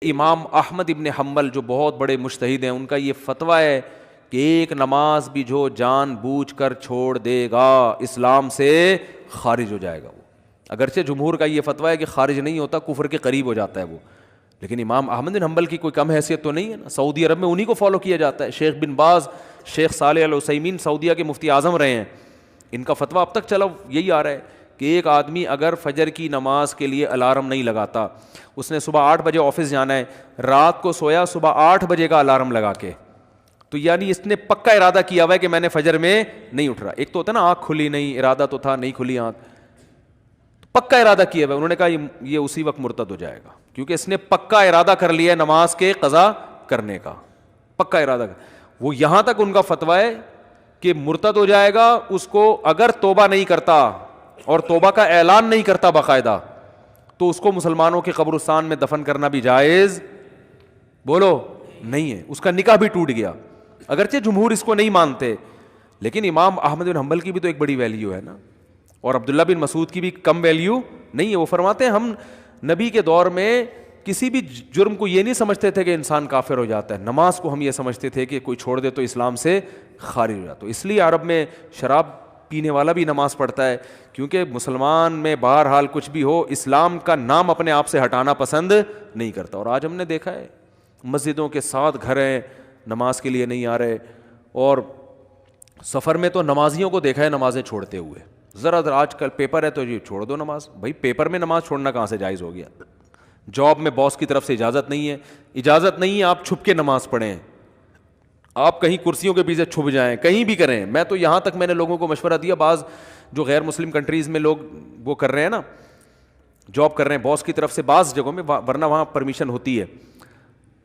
امام احمد ابن حنبل جو بہت بڑے مجتہد ہیں، ان کا یہ فتویٰ ہے کہ ایک نماز بھی جو جان بوجھ کر چھوڑ دے گا اسلام سے خارج ہو جائے گا وہ. اگرچہ جمہور کا یہ فتویٰ ہے کہ خارج نہیں ہوتا، کفر کے قریب ہو جاتا ہے وہ، لیکن امام احمد بن حنبل کی کوئی کم حیثیت تو نہیں ہے نا. سعودی عرب میں انہی کو فالو کیا جاتا ہے. شیخ بن باز، شیخ صالح العثیمین سعودیہ کے مفتی اعظم رہے ہیں، ان کا فتویٰ اب تک چلا یہی آ رہا ہے کہ ایک آدمی اگر فجر کی نماز کے لیے الارم نہیں لگاتا، اس نے صبح 8 بجے آفس جانا ہے، رات کو سویا صبح 8 بجے کا الارم لگا کے، تو یعنی اس نے پکا ارادہ کیا ہوا ہے کہ میں نے فجر میں نہیں اٹھ رہا. ایک تو ہوتا ہے نا آنکھ کھلی نہیں، ارادہ تو تھا نہیں کھلی آنکھ، پکا ارادہ کیا ہوا ہے. انہوں نے کہا یہ اسی وقت مرتد ہو جائے گا، کیونکہ اس نے پکا ارادہ کر لیا ہے نماز کے قضا کرنے کا، پکا ارادہ. وہ یہاں تک ان کا فتویٰ ہے کہ مرتد ہو جائے گا اس کو اگر توبہ نہیں کرتا اور توبہ کا اعلان نہیں کرتا باقاعدہ، تو اس کو مسلمانوں کے قبرستان میں دفن کرنا بھی جائز بولو نہیں ہے، اس کا نکاح بھی ٹوٹ گیا. اگرچہ جمہور اس کو نہیں مانتے، لیکن امام احمد بن حنبل کی بھی تو ایک بڑی ویلیو ہے نا، اور عبداللہ بن مسعود کی بھی کم ویلیو نہیں ہے. وہ فرماتے ہیں ہم نبی کے دور میں کسی بھی جرم کو یہ نہیں سمجھتے تھے کہ انسان کافر ہو جاتا ہے، نماز کو ہم یہ سمجھتے تھے کہ کوئی چھوڑ دے تو اسلام سے خارج ہو جاتا. تو اس لیے عرب میں شراب پینے والا بھی نماز پڑھتا ہے، کیونکہ مسلمان میں بہرحال کچھ بھی ہو اسلام کا نام اپنے آپ سے ہٹانا پسند نہیں کرتا. اور آج ہم نے دیکھا ہے مسجدوں کے 7 گھر ہیں نماز کے لیے نہیں آ رہے، اور سفر میں تو نمازیوں کو دیکھا ہے نمازیں چھوڑتے ہوئے. ذرا آج کل پیپر ہے تو جی چھوڑ دو نماز. بھائی پیپر میں نماز چھوڑنا کہاں سے جائز ہو گیا؟ جاب میں باس کی طرف سے اجازت نہیں ہے، اجازت نہیں ہے آپ چھپ کے نماز پڑھیں، آپ کہیں کرسیوں کے پیچھے چھپ جائیں، کہیں بھی کریں. میں تو یہاں تک میں نے لوگوں کو مشورہ دیا، بعض جو غیر مسلم کنٹریز میں لوگ وہ کر رہے ہیں نا، جاب کر رہے ہیں باس کی طرف سے بعض جگہوں میں، ورنہ وہاں پرمیشن ہوتی ہے،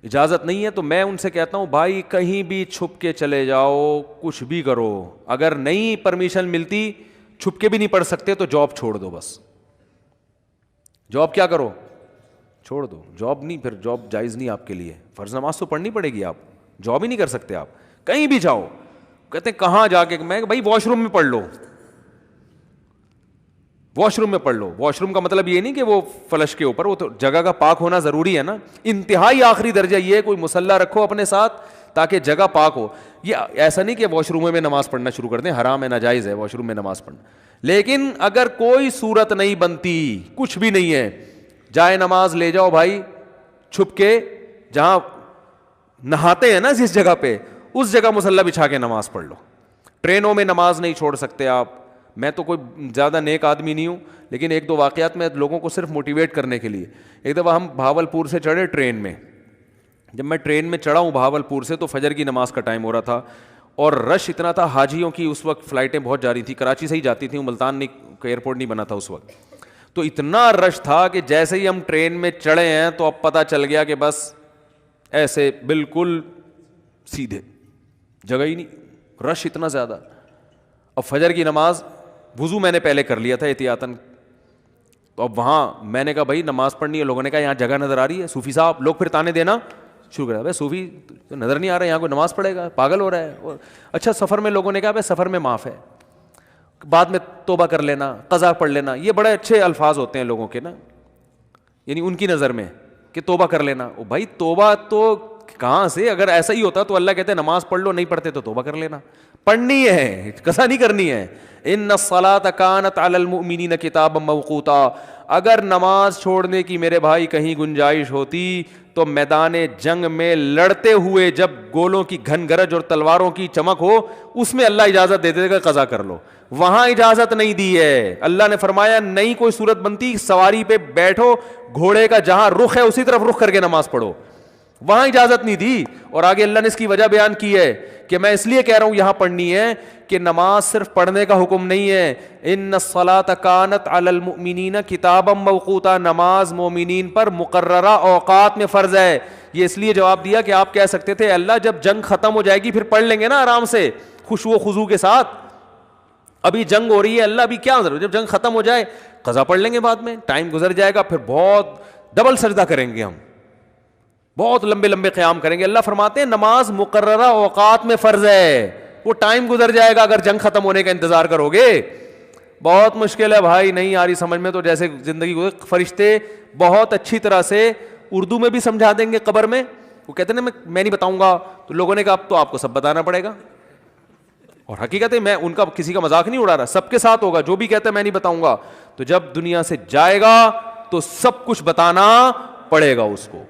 اجازت نہیں ہے، تو میں ان سے کہتا ہوں بھائی کہیں بھی چھپ کے چلے جاؤ، کچھ بھی کرو، اگر نہیں پرمیشن ملتی چھپ کے بھی نہیں پڑھ سکتے تو جاب چھوڑ دو. بس جاب کیا کرو، چھوڑ دو. جاب نہیں، پھر جاب جائز نہیں آپ کے لیے. فرض نماز تو پڑھنی پڑے گی، آپ جاب ہی نہیں کر سکتے. آپ کہیں بھی جاؤ، کہتے ہیں کہاں جا کے، میں بھائی واش روم میں پڑھ لو، واش روم میں پڑھ لو. واش روم کا مطلب یہ نہیں کہ وہ فلش کے اوپر، وہ تو جگہ کا پاک ہونا ضروری ہے نا. انتہائی آخری درجہ یہ ہے کوئی مصلی رکھو اپنے ساتھ تاکہ جگہ پاک ہو. یہ ایسا نہیں کہ واش روم میں نماز پڑھنا شروع کر دیں، حرام ہے، ناجائز ہے واش روم میں نماز پڑھنا. لیکن اگر کوئی صورت نہیں بنتی، کچھ بھی نہیں ہے، جائے نماز لے جاؤ بھائی چھپ کے، جہاں نہاتے ہیں نا جس جگہ پہ، اس جگہ مصلی بچھا کے نماز پڑھ لو. ٹرینوں میں نماز نہیں چھوڑ سکتے آپ. میں تو کوئی زیادہ نیک آدمی نہیں ہوں، لیکن 1-2 واقعات میں لوگوں کو صرف موٹیویٹ کرنے کے لیے. ایک دفعہ ہم بہاولپور سے چڑھے ٹرین میں، جب میں ٹرین میں چڑھا ہوں بہاولپور سے تو فجر کی نماز کا ٹائم ہو رہا تھا، اور رش اتنا تھا، حاجیوں کی اس وقت فلائٹیں بہت جا رہی تھیں، کراچی سے ہی جاتی تھیں، ملتان نہیں ایئرپورٹ نہیں بنا تھا اس وقت. تو اتنا رش تھا کہ جیسے ہی ہم ٹرین میں چڑھے ہیں تو اب پتہ چل گیا کہ بس ایسے بالکل سیدھے، جگہ ہی نہیں، رش اتنا زیادہ. اب فجر کی نماز وضو میں نے پہلے کر لیا تھا احتیاطاً، تو اب وہاں میں نے کہا بھائی نماز پڑھنی ہے. لوگوں نے کہا یہاں جگہ نظر آ رہی ہے، صوفی صاحب، لوگ پھر تانے دینا شروع کر دیا، بھائی صوفی تو نظر نہیں آ رہا ہے، یہاں کوئی نماز پڑھے گا، پاگل ہو رہا ہے. اچھا سفر میں لوگوں نے کہا بھائی سفر میں معاف ہے، بعد میں توبہ کر لینا، قضا پڑھ لینا. یہ بڑے اچھے الفاظ ہوتے ہیں لوگوں کے نا، یعنی ان کی نظر میں کہ توبہ کر لینا. او بھائی توبہ تو کہاں سے؟ اگر ایسا ہی ہوتا تو اللہ کہتے نماز پڑھ لو، نہیں پڑھتے تو توبہ کر لینا. پڑھنی ہے، قضا نہیں کرنی ہے. ان الصلاۃ کانت علی المؤمنین کتابا موقوتا. اگر نماز چھوڑنے کی میرے بھائی کہیں گنجائش ہوتی تو میدان جنگ میں لڑتے ہوئے جب گولوں کی گھن گرج اور تلواروں کی چمک ہو اس میں اللہ اجازت دے دے گا قضا کر لو. وہاں اجازت نہیں دی ہے. اللہ نے فرمایا نہیں کوئی صورت بنتی، سواری پہ بیٹھو، گھوڑے کا جہاں رخ ہے اسی طرف رخ کر کے نماز پڑھو، وہاں اجازت نہیں دی. اور آگے اللہ نے اس کی وجہ بیان کی ہے کہ میں اس لیے کہہ رہا ہوں یہاں پڑھنی ہے کہ نماز صرف پڑھنے کا حکم نہیں ہے. ان الصلاۃ کانت علی المؤمنین کتابا موقوتا. نماز مومنین پر مقررہ اوقات میں فرض ہے. یہ اس لیے جواب دیا کہ آپ کہہ سکتے تھے اللہ جب جنگ ختم ہو جائے گی پھر پڑھ لیں گے نا آرام سے خشوع و خضوع کے ساتھ. ابھی جنگ ہو رہی ہے، اللہ ابھی کیا ضرورت، جب جنگ ختم ہو جائے قضا پڑھ لیں گے، بعد میں ٹائم گزر جائے گا، پھر بہت ڈبل سجدہ کریں گے، ہم بہت لمبے لمبے قیام کریں گے. اللہ فرماتے ہیں نماز مقررہ اوقات میں فرض ہے، وہ ٹائم گزر جائے گا اگر جنگ ختم ہونے کا انتظار کرو گے. بہت مشکل ہے بھائی، نہیں آ رہی سمجھ میں تو جیسے زندگی کو فرشتے بہت اچھی طرح سے اردو میں بھی سمجھا دیں گے قبر میں. وہ کہتے ہیں نا میں نہیں بتاؤں گا, تو لوگوں نے کہا اب تو آپ کو سب بتانا پڑے گا. اور حقیقت ہے میں ان کا کسی کا مذاق نہیں اڑا رہا, سب کے ساتھ ہوگا. جو بھی کہتا ہے میں نہیں بتاؤں گا, تو جب دنیا سے جائے گا تو سب کچھ بتانا پڑے گا اس کو.